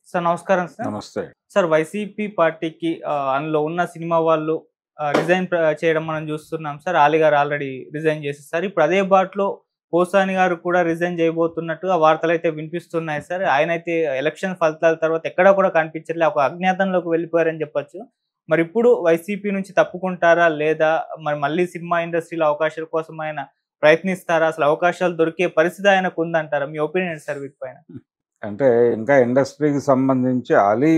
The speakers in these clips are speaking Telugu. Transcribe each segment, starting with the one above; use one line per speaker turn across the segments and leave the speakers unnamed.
సార్ నమస్కారం సార్.
నమస్తే.
సార్ వైసీపీ పార్టీకి అందులో ఉన్న సినిమా వాళ్ళు రిజైన్ చేయడం మనం చూస్తున్నాం సార్. ఆలీ గారు ఆల్రెడీ రిజైన్ చేసేసారు. ఇప్పుడు అదే బాటలో పోసాని గారు కూడా రిజైన్ చేయబోతున్నట్టుగా వార్తలైతే వినిపిస్తున్నాయి సార్. ఆయనైతే ఎలక్షన్ ఫలితాల తర్వాత ఎక్కడా కూడా కనిపించట్లే. ఒక అజ్ఞాతంలోకి వెళ్ళిపోయారని చెప్పొచ్చు. మరి ఇప్పుడు వైసీపీ నుంచి తప్పుకుంటారా? లేదా మరి మళ్ళీ సినిమా ఇండస్ట్రీలో అవకాశాల కోసం ఆయన ప్రయత్నిస్తారా? అసలు అవకాశాలు దొరికే పరిస్థితి ఆయనకు ఉందంటారా? మీ ఒపీనియన్ సార్ వీటిపైన?
అంటే ఇంకా ఇండస్ట్రీకి సంబంధించి అలీ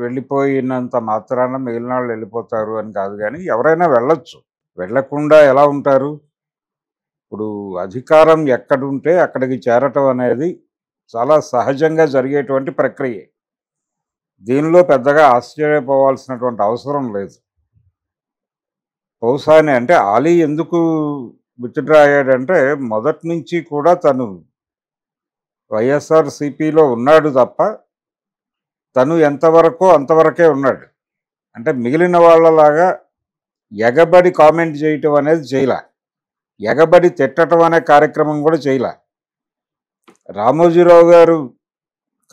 వెళ్ళిపోయినంత మాత్రాన మిగిలిన వాళ్ళు వెళ్ళిపోతారు అని కాదు, కానీ ఎవరైనా వెళ్ళొచ్చు. వెళ్ళకుండా ఎలా ఉంటారు? ఇప్పుడు అధికారం ఎక్కడుంటే అక్కడికి చేరటం అనేది చాలా సహజంగా జరిగేటువంటి ప్రక్రియ. దీనిలో పెద్దగా ఆశ్చర్యపోవాల్సినటువంటి అవసరం లేదు. పోసాని అంటే అలీ ఎందుకు విత్డ్రా అయ్యాడంటే మొదటి నుంచి కూడా తను వైఎస్ఆర్సీపీలో ఉన్నాడు తప్ప తను ఎంతవరకో అంతవరకే ఉన్నాడు. అంటే మిగిలిన వాళ్ళలాగా ఎగబడి కామెంట్ చేయటం అనేది చేయలే, ఎగబడి తిట్టడం అనే కార్యక్రమం కూడా చేయలే. రామోజీరావు గారు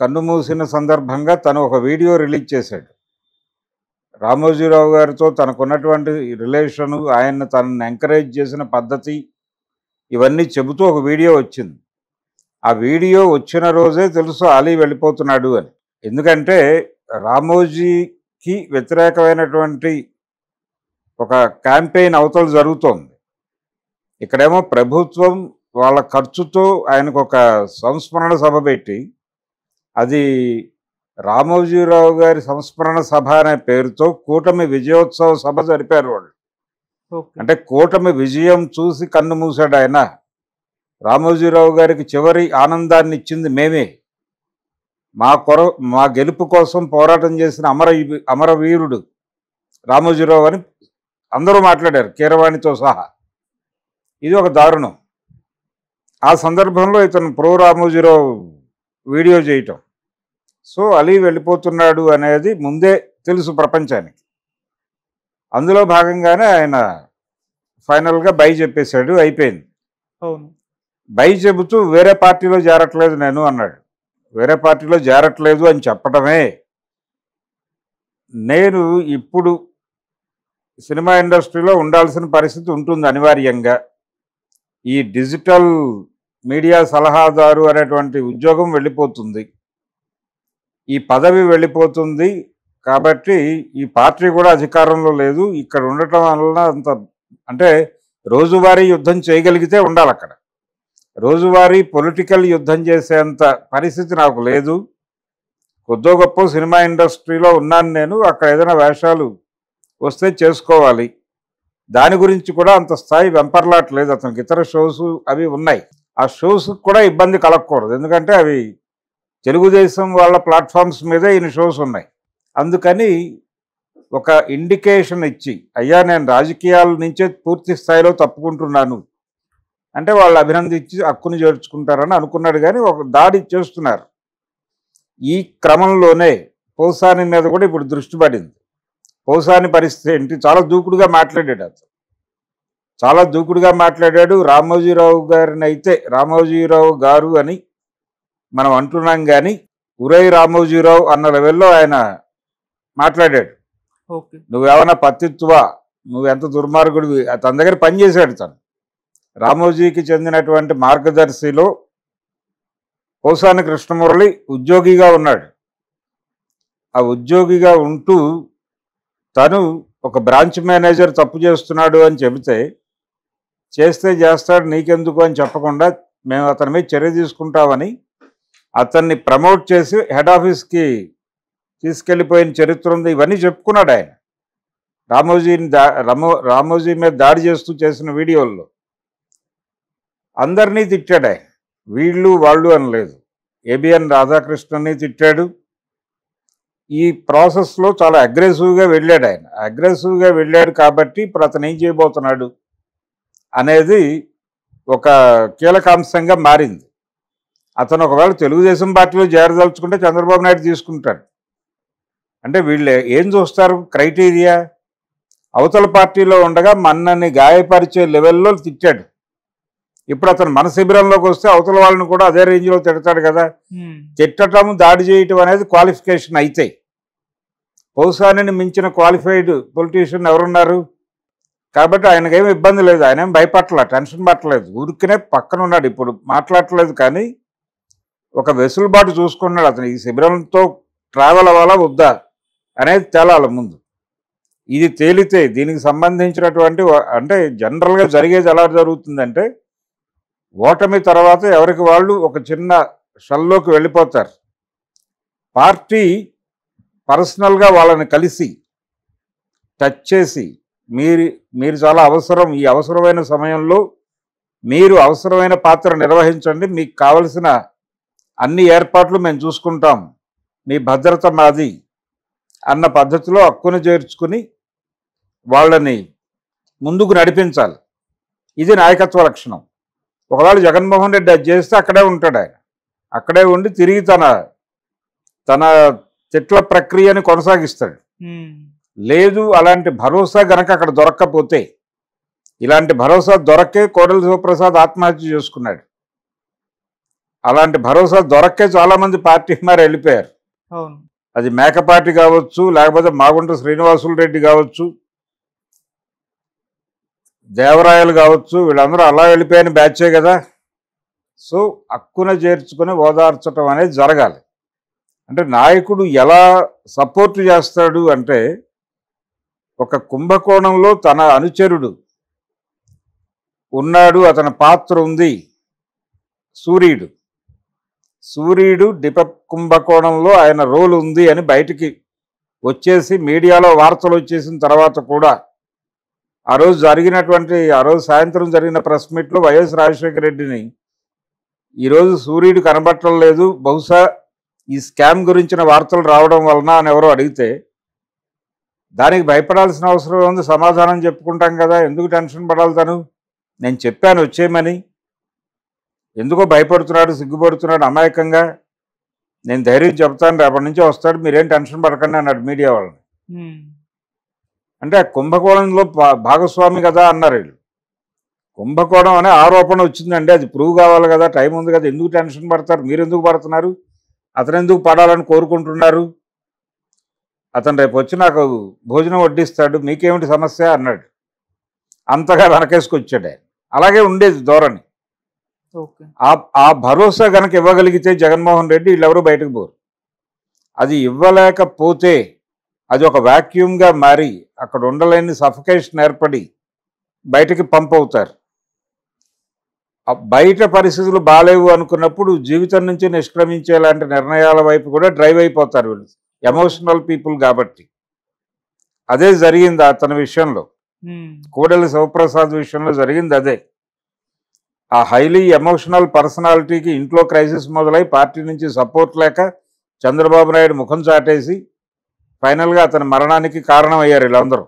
కన్ను మూసిన సందర్భంగా తను ఒక వీడియో రిలీజ్ చేశాడు. రామోజీరావు గారితో తనకున్నటువంటి రిలేషను, ఆయన తనని ఎంకరేజ్ చేసిన పద్ధతి ఇవన్నీ చెబుతూ ఒక వీడియో వచ్చింది. ఆ వీడియో వచ్చిన రోజే తెలుసు అలీ వెళ్ళిపోతున్నాడు అని. ఎందుకంటే రామోజీకి వ్యతిరేకమైనటువంటి ఒక క్యాంపెయిన్ అవతల జరుగుతోంది. ఇక్కడేమో ప్రభుత్వం వాళ్ళ ఖర్చుతో ఆయనకు ఒక సంస్మరణ సభ పెట్టి, అది రామోజీరావు గారి సంస్మరణ సభ అనే పేరుతో కూటమి విజయోత్సవ సభ జరిపారు వాళ్ళు. అంటే కూటమి విజయం చూసి కన్ను మూసాడు ఆయన. రామోజీరావు గారికి చివరి ఆనందాన్ని ఇచ్చింది మేమే. మా గెలుపు కోసం పోరాటం చేసిన అమరవీరుడు రామోజీరావు అని అందరూ మాట్లాడారు, కీరవాణితో సహా. ఇది ఒక దారుణం. ఆ సందర్భంలో ఇతను ప్రో రామోజీరావు వీడియో చేయటం. సో అలీ వెళ్ళిపోతున్నాడు అనేది ముందే తెలుసు ప్రపంచానికి. అందులో భాగంగానే ఆయన ఫైనల్గా బై చెప్పేశాడు, అయిపోయింది.
అవును.
బై చెబుతూ వేరే పార్టీలో చేరట్లేదు నేను అన్నాడు. వేరే పార్టీలో చేరట్లేదు అని చెప్పడమే. నేను ఇప్పుడు సినిమా ఇండస్ట్రీలో ఉండాల్సిన పరిస్థితి ఉంటుంది అనివార్యంగా. ఈ డిజిటల్ మీడియా సలహాదారు అనేటువంటి ఉద్యోగం వెళ్ళిపోతుంది, ఈ పదవి వెళ్ళిపోతుంది. కాబట్టి ఈ పార్టీ కూడా అధికారంలో లేదు. ఇక్కడ ఉండటం వల్ల అంత అంటే రోజువారీ యుద్ధం చేయగలిగితే ఉండాలి అక్కడ. రోజువారీ పొలిటికల్ యుద్ధం చేసేంత పరిస్థితి నాకు లేదు. కొద్దో గొప్ప సినిమా ఇండస్ట్రీలో ఉన్నాను నేను. అక్కడ ఏదైనా వేషాలు వస్తే చేసుకోవాలి. దాని గురించి కూడా అంత స్థాయి వెంపర్లాట్లేదు అతనికి. ఇతర షోస్ అవి ఉన్నాయి. ఆ షోస్ కూడా ఇబ్బంది కలగకూడదు, ఎందుకంటే అవి తెలుగుదేశం వాళ్ళ ప్లాట్ఫామ్స్ మీదే ఈయన షోస్ ఉన్నాయి. అందుకని ఒక ఇండికేషన్ ఇచ్చి, అయ్యా నేను రాజకీయాల నుంచే పూర్తి స్థాయిలో తప్పుకుంటున్నాను అంటే వాళ్ళు అభినందించి హక్కుని చేర్చుకుంటారని అనుకున్నాడు. కానీ ఒక దాడి చేస్తున్నారు. ఈ క్రమంలోనే పోసాని మీద కూడా ఇప్పుడు దృష్టి పడింది. పోసాని పరిస్థితి ఏంటి? చాలా దూకుడుగా మాట్లాడాడు అతను, చాలా దూకుడుగా మాట్లాడాడు. రామోజీరావు గారిని అయితే రామోజీరావు గారు అని మనం అంటున్నాం, కానీ ఉరై రామోజీరావు అన్న లెవెల్లో ఆయన మాట్లాడాడు. నువ్వేమన్నా పత్తిత్వా, నువ్వెంత దుర్మార్గుడివి. తన దగ్గర పనిచేశాడు. తను రామోజీకి చెందినటువంటి మార్గదర్శిలో పోసాని కృష్ణమురళి ఉద్యోగిగా ఉన్నాడు. ఆ ఉద్యోగిగా ఉంటూ తను ఒక బ్రాంచ్ మేనేజర్ తప్పు చేస్తున్నాడు అని చెబితే, చేస్తే చేస్తాడు నీకెందుకు అని చెప్పకుండా మేము అతని మీద చర్య తీసుకుంటామని అతన్ని ప్రమోట్ చేసి హెడ్ ఆఫీస్కి తీసుకెళ్ళిపోయిన చరిత్ర ఉంది. ఇవన్నీ చెప్పుకున్నాడు ఆయన. రామోజీ మీద దాడి చేస్తూ చేసిన వీడియోల్లో అందరినీ తిట్టాడు ఆయన. వీళ్ళు వాళ్ళు అని లేదు. ఏబిఎన్ రాధాకృష్ణని తిట్టాడు. ఈ ప్రాసెస్లో చాలా అగ్రెసివ్గా వెళ్ళాడు ఆయన. అగ్రెసివ్గా వెళ్ళాడు కాబట్టి ఇప్పుడు అతను ఏం చేయబోతున్నాడు అనేది ఒక కీలకాంశంగా మారింది. అతను ఒకవేళ తెలుగుదేశం పార్టీలో చేరదలుచుకుంటే చంద్రబాబు నాయుడు తీసుకుంటాడు. అంటే వీళ్ళు ఏం చూస్తారు క్రైటీరియా? అవతల పార్టీలో ఉండగా మన్నని గాయపరిచే లెవెల్లో తిట్టాడు. ఇప్పుడు అతను మన శిబిరంలోకి వస్తే అవతల వాళ్ళని కూడా అదే రేంజ్లో తిడతాడు కదా. తిట్టడం, దాడి చేయటం అనేది క్వాలిఫికేషన్ అయితే పౌసానిని మించిన క్వాలిఫైడ్ పొలిటీషియన్ ఎవరున్నారు? కాబట్టి ఆయనకేం ఇబ్బంది లేదు, ఆయన ఏం భయపడలే, టెన్షన్ పట్టలేదు, ఊరికనే పక్కన ఉన్నాడు. ఇప్పుడు మాట్లాడట్లేదు కానీ ఒక వెసులుబాటు చూసుకున్నాడు. అతను ఈ శిబిరంతో ట్రావెల్ అవ్వాలా వద్దా అనేది తేలాలి ముందు. ఇది తేలితే దీనికి సంబంధించినటువంటి అంటే జనరల్గా జరిగేది ఎలా జరుగుతుందంటే ఓటమి తర్వాత ఎవరికి వాళ్ళు ఒక చిన్న షల్లోకి వెళ్ళిపోతారు. పార్టీ పర్సనల్గా వాళ్ళని కలిసి టచ్ చేసి మీరు చాలా అవసరం, ఈ అవసరమైన సమయంలో మీరు అవసరమైన పాత్ర నిర్వహించండి, మీకు కావలసిన అన్ని ఏర్పాట్లు మేము చూసుకుంటాం, మీ భద్రత మాది అన్న పద్ధతిలో హక్కును చేర్చుకుని వాళ్ళని ముందుకు నడిపించాలి. ఇది నాయకత్వ లక్షణం. ఒకవేళ జగన్మోహన్ రెడ్డి అది చేస్తే అక్కడే ఉంటాడు, ఆయన అక్కడే ఉండి తిరిగి తన తిట్ల ప్రక్రియని కొనసాగిస్తాడు. లేదు అలాంటి భరోసా గనక అక్కడ దొరక్కపోతే, ఇలాంటి భరోసా దొరక్కే కోడెల శివప్రసాద్ ఆత్మహత్య చేసుకున్నాడు. అలాంటి భరోసా దొరక్కే చాలామంది పార్టీ మారి వెళ్ళిపోయారు. అది మేకపాటి కావచ్చు, లేకపోతే మాగుంట శ్రీనివాసులు రెడ్డి కావచ్చు, దేవరాయలు కావచ్చు, వీళ్ళందరూ అలా వెళ్ళిపోయిన బ్యాచే కదా. సో హక్కున చేర్చుకుని ఓదార్చడం అనేది జరగాలి. అంటే నాయకుడు ఎలా సపోర్ట్ చేస్తాడు అంటే, ఒక కుంభకోణంలో తన అనుచరుడు ఉన్నాడు, అతని పాత్ర ఉంది. సూర్యుడు డిప కుంభకోణంలో ఆయన రోల్ ఉంది అని బయటికి వచ్చేసి మీడియాలో వార్తలు వచ్చేసిన తర్వాత కూడా ఆ రోజు సాయంత్రం జరిగిన ప్రెస్ మీట్లో వైఎస్ రాజశేఖర రెడ్డిని ఈరోజు సూర్యుడు కనబట్టడం లేదు, బహుశా ఈ స్కామ్ గురించిన వార్తలు రావడం వలన అని ఎవరో అడిగితే దానికి భయపడాల్సిన అవసరం ఉంది, సమాధానం చెప్పుకుంటాం కదా, ఎందుకు టెన్షన్ పడాలి? నేను చెప్పాను వచ్చేయమని, ఎందుకో భయపడుతున్నాడు, సిగ్గుపడుతున్నాడు అమాయకంగా. నేను ధైర్యం చెప్తాను, రేపటి నుంచి వస్తాడు, మీరేం టెన్షన్ పడకండి అన్నాడు మీడియా వాళ్ళని. అంటే ఆ కుంభకోణంలో భాగస్వామి కదా అన్నారు వీళ్ళు. కుంభకోణం అనే ఆరోపణ వచ్చిందండి, అది ప్రూవ్ కావాలి కదా, టైం ఉంది కదా, ఎందుకు టెన్షన్ పడతారు, మీరు ఎందుకు పడుతున్నారు, అతను ఎందుకు పడాలని కోరుకుంటున్నారు, అతను రేపు వచ్చి నాకు భోజనం వడ్డిస్తాడు, మీకేమిటి సమస్య అన్నాడు. అంతగా వెనకేసుకొచ్చాడు ఆయన. అలాగే ఉండేది ధోరణి. ఆ భరోసా కనుక ఇవ్వగలిగితే జగన్మోహన్ రెడ్డి వీళ్ళెవరూ బయటకు పోరు. అది ఇవ్వలేకపోతే అది ఒక వాక్యూమ్గా మారి అక్కడ ఉండలేని సఫికేషన్ ఏర్పడి బయటకి పంప్ అవుతారు. బయట పరిస్థితులు బాలేవు అనుకున్నప్పుడు జీవితం నుంచి నిష్క్రమించే లాంటి నిర్ణయాల వైపు కూడా డ్రైవ్ అయిపోతారు వీళ్ళు, ఎమోషనల్ పీపుల్ కాబట్టి. అదే జరిగింది అతని విషయంలో, కోడెల శివప్రసాద్ విషయంలో జరిగింది అదే. ఆ హైలీ ఎమోషనల్ పర్సనాలిటీకి ఇంట్లో క్రైసిస్ మొదలై పార్టీ నుంచి సపోర్ట్ లేక చంద్రబాబు నాయుడు ముఖం చాటేసి ఫైనల్గా అతని మరణానికి కారణమయ్యారు వీళ్ళందరూ.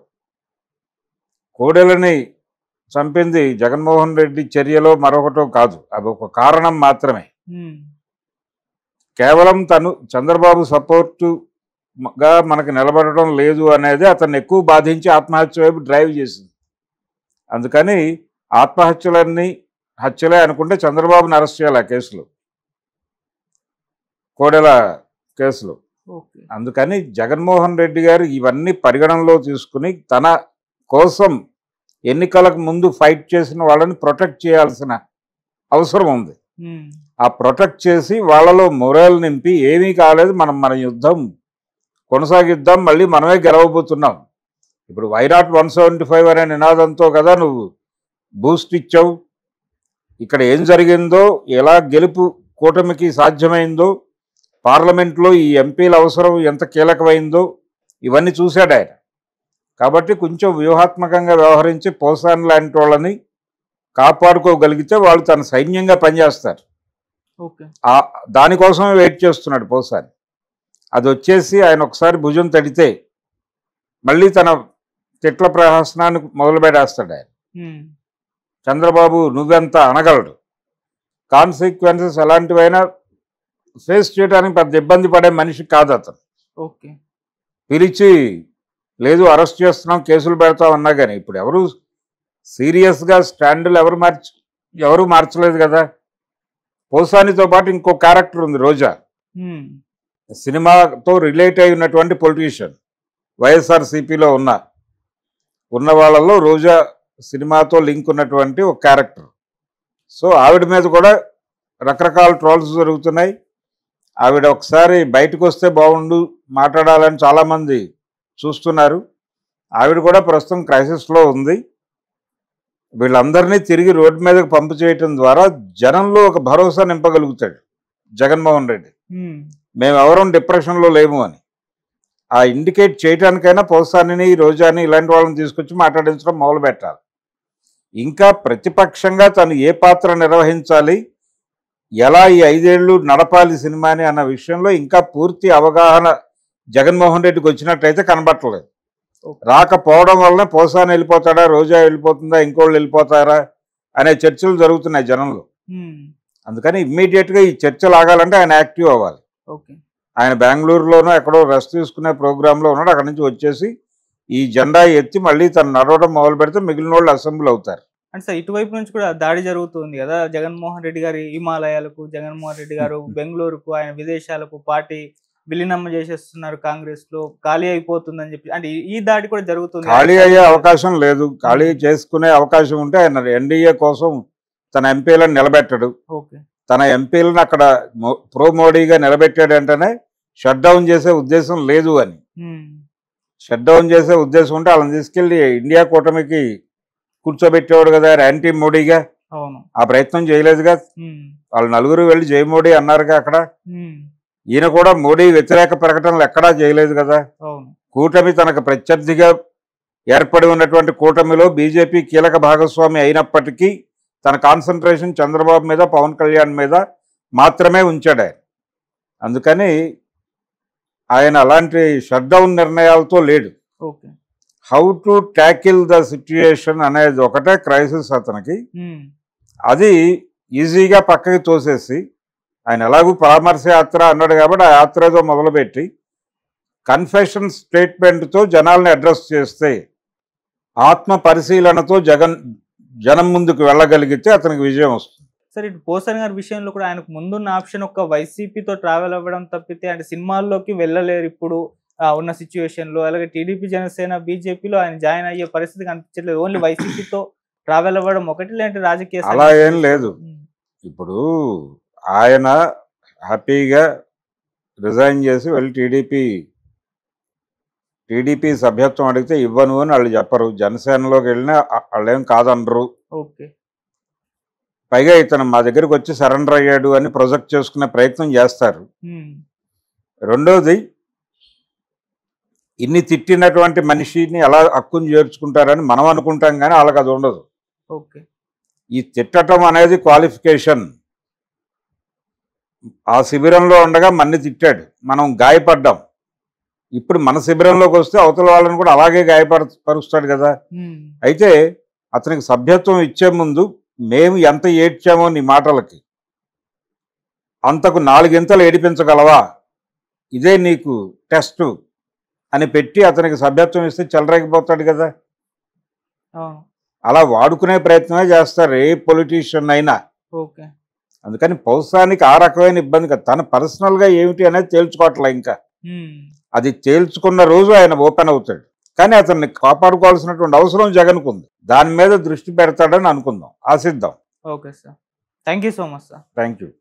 కోడెలని చంపింది జగన్మోహన్ రెడ్డి చర్యలో మరొకటో కాదు, అది ఒక కారణం మాత్రమే. కేవలం తను చంద్రబాబు సపోర్టుగా మనకు నిలబడటం లేదు అనేది అతన్ని ఎక్కువ బాధించి ఆత్మహత్య వైపు డ్రైవ్ చేసింది. అందుకని ఆత్మహత్యలన్నీ హత్యలే అనుకుంటే చంద్రబాబుని అరెస్ట్ చేయాలి ఆ కేసులో, కోడెల కేసులో. అందుకని జగన్మోహన్ రెడ్డి గారు ఇవన్నీ పరిగణనలో తీసుకుని తన కోసం ఎన్నికలకు ముందు ఫైట్ చేసిన వాళ్ళని ప్రొటెక్ట్ చేయాల్సిన అవసరం ఉంది. ఆ ప్రొటెక్ట్ చేసి వాళ్ళలో మొరల్ నింపి ఏమీ కాలేదు, మన యుద్ధం కొనసాగిద్దాం, మళ్ళీ మనమే గెలవబోతున్నాం. ఇప్పుడు వైనాట్ 175 అనే నినాదంతో కదా నువ్వు బూస్ట్ ఇచ్చావు. ఇక్కడ ఏం జరిగిందో, ఎలా గెలుపు కూటమికి సాధ్యమైందో, పార్లమెంట్లో ఈ ఎంపీల అవసరం ఎంత కీలకమైందో ఇవన్నీ చూశాడు ఆయన. కాబట్టి కొంచెం వ్యూహాత్మకంగా వ్యవహరించి పోసాని లాంటి వాళ్ళని కాపాడుకోగలిగితే వాళ్ళు తన సైన్యంగా పనిచేస్తారు. దానికోసమే వెయిట్ చేస్తున్నాడు పోసాని. అది వచ్చేసి ఆయన ఒకసారి భుజం తడితే మళ్ళీ తన తిట్ల ప్రహసనాన్ని మొదలుపెట్టేస్తాడు ఆయన. చంద్రబాబు నువ్వెంత అనగలడు, కాన్సిక్వెన్సెస్ ఎలాంటివైనా ఫేస్ చేయడానికి పెద్ద ఇబ్బంది పడే మనిషి కాదు అతను. పిలిచి లేదు అరెస్ట్ చేస్తున్నాం, కేసులు పెడతాం అన్నా కానీ ఇప్పుడు ఎవరు సీరియస్గా స్టాండ్లు ఎవరు ఎవరు మార్చలేదు కదా. పోసానితో పాటు ఇంకో క్యారెక్టర్ ఉంది, రోజా. సినిమాతో రిలేట్ అయి ఉన్నటువంటి పొలిటీషియన్, వైఎస్ఆర్సీపీలో ఉన్న వాళ్ళలో రోజా సినిమాతో లింక్ ఉన్నటువంటి ఒక క్యారెక్టర్. సో ఆవిడ మీద కూడా రకరకాల ట్రోల్స్ జరుగుతున్నాయి. ఆవిడ ఒకసారి బయటకు వస్తే బాగుండు మాట్లాడాలని చాలామంది చూస్తున్నారు. ఆవిడ కూడా ప్రస్తుతం క్రైసిస్లో ఉంది. వీళ్ళందరినీ తిరిగి రోడ్డు మీదకి పంపు చేయటం ద్వారా జనంలో ఒక భరోసా నింపగలుగుతాడు జగన్మోహన్ రెడ్డి. మేమెవరం డిప్రెషన్లో లేము అని ఆ ఇండికేట్ చేయడానికైనా పోసానిని, రోజాని ఇలాంటి వాళ్ళని తీసుకొచ్చి మాట్లాడించడం మొదలు పెట్టాలి. ఇంకా ప్రతిపక్షంగా తను ఏ పాత్ర నిర్వహించాలి, ఎలా ఈ 5 ఏళ్ళు నడపాలి సినిమాని అన్న విషయంలో ఇంకా పూర్తి అవగాహన జగన్మోహన్ రెడ్డికి వచ్చినట్టయితే కనబట్టలేదు. రాకపోవడం వల్లనే పోసాని వెళ్ళిపోతాడా, రోజా వెళ్ళిపోతుందా, ఇంకోళ్ళు వెళ్ళిపోతారా అనే చర్చలు జరుగుతున్నాయి జనంలో. అందుకని ఇమ్మీడియట్గా ఈ చర్చలు ఆగాలంటే ఆయన యాక్టివ్ అవ్వాలి. ఆయన బెంగళూరులోనో ఎక్కడో రెస్ట్ తీసుకునే ప్రోగ్రాంలో ఉన్నాడు. అక్కడి నుంచి వచ్చేసి ఈ జెండా ఎత్తి మళ్ళీ తను నడవడం మొదలు పెడితే మిగిలిన వాళ్ళు అసెంబ్లీ అవుతారు.
అంటే సార్ ఇటువైపు నుంచి కూడా దాడి జరుగుతుంది కదా, జగన్మోహన్ రెడ్డి గారి హిమాలయాలకు, జగన్మోహన్ రెడ్డి గారు బెంగళూరుకు, ఆయన విదేశాలకు, పార్టీ విలీనం చేసేస్తున్నారు, కాంగ్రెస్ లో ఖాళీ అయిపోతుందని చెప్పి, అంటే ఈ దాడి కూడా జరుగుతుంది.
ఖాళీ అయ్యే అవకాశం లేదు. ఖాళీ చేసుకునే అవకాశం ఉంటే ఆయన ఎన్డీఏ కోసం తన ఎంపీలను నిలబెట్టడు. తన ఎంపీలను అక్కడ ప్రో మోడీగా నిలబెట్టాడంటేనే షట్ డౌన్ చేసే ఉద్దేశం లేదు అని. షట్ డౌన్ చేసే ఉద్దేశం ఉంటే వాళ్ళని తీసుకెళ్లి ఇండియా కూటమికి కూర్చోబెట్టేవాడు కదా యాంటీ మోడీగా. ఆ ప్రయత్నం చేయలేదుగా. వాళ్ళు నలుగురు వెళ్ళి జై మోడీ అన్నారుగా అక్కడ. ఈయన కూడా మోడీ వ్యతిరేక ప్రకటనలు ఎక్కడా చేయలేదు కదా. కూటమి తనకు ప్రత్యర్థిగా ఏర్పడి ఉన్నటువంటి కూటమిలో బీజేపీ కీలక భాగస్వామి అయినప్పటికీ తన కాన్సన్ట్రేషన్ చంద్రబాబు మీద, పవన్ కళ్యాణ్ మీద మాత్రమే ఉంచాడు ఆయన. అందుకని ఆయన అలాంటి షట్ డౌన్ నిర్ణయాలతో లేడు. How to tackle the situation అనేది ఒకటే క్రైసిస్ అతనికి. అది ఈజీగా పక్కకి తోసేసి ఆయన ఎలాగూ పరామర్శ యాత్ర అన్నాడు కాబట్టి ఆ యాత్ర ఏదో మొదలుపెట్టి కన్ఫెషన్ స్టేట్మెంట్తో జనాల్ని అడ్రస్ చేస్తే, ఆత్మ పరిశీలనతో జనం ముందుకు వెళ్ళగలిగితే అతనికి విజయం వస్తుంది.
సార్ ఇటు పోసాని గారి విషయంలో కూడా ఆయనకు ముందున్న ఆప్షన్ ఒక వైసీపీతో ట్రావెల్ అవ్వడం తప్పితే, అంటే సినిమాల్లోకి వెళ్ళలేరు ఇప్పుడు ఉన్న సిచ్యువేషన్లో. అలాగే టీడీపీ, జనసేన, బీజేపీలో ఆయన జాయిన్ అయ్యే పరిస్థితి కనిపించట్లేదు. ఓన్లీ వైసీపీతో ట్రావెల్ అవ్వడం ఒకటి, లేదంటే రాజకీయ
అలా ఏం లేదు. ఇప్పుడు ఆయన హ్యాపీగా రిజైన్ చేసి వెళ్ళి టీడీపీ సభ్యత్వం అడిగితే ఇవ్వను అని వాళ్ళు చెప్పరు. జనసేనలోకి వెళ్ళినా వాళ్ళేం కాదనరు. పైగా ఇతను మా దగ్గరికి వచ్చి సరెండర్ అయ్యాడు అని ప్రొజెక్ట్ చేసుకునే ప్రయత్నం చేస్తారు. రెండోది, ఇన్ని తిట్టినటువంటి మనిషిని ఎలా హక్కును చేర్చుకుంటారని మనం అనుకుంటాం, కానీ వాళ్ళకి అది ఉండదు. ఈ తిట్టడం అనేది క్వాలిఫికేషన్. ఆ శిబిరంలో ఉండగా మన్ని తిట్టాడు, మనం గాయపడ్డాం. ఇప్పుడు మన శిబిరంలోకి వస్తే అవతల వాళ్ళని కూడా అలాగే గాయపరుస్తాడు కదా. అయితే అతనికి సభ్యత్వం ఇచ్చే ముందు మేము ఎంత ఏడ్చామో నీ మాటలకి, అంతకు 4 ఇంతలు ఏడిపించగలవా, ఇదే నీకు టెస్టు అని పెట్టి అతనికి సభ్యత్వం ఇస్తే చెలరేగిపోతాడు కదా. అలా వాడుకునే ప్రయత్నమే చేస్తారు ఏ పొలిటీషియన్ అయినా. అందుకని పోసానికి ఆ రకమైన ఇబ్బంది కదా. తన పర్సనల్గా ఏమిటి అనేది తేల్చుకోవట్లే. ఇంకా అది తేల్చుకున్న రోజు ఆయన ఓపెన్ అవుతాడు. కానీ అతన్ని కాపాడుకోవాల్సినటువంటి అవసరం జగన్కు ఉంది. దాని మీద దృష్టి పెడతాడని అనుకుందాం, ఆశిద్దాం.
Okay sir, thank you so much sir.
Thank you.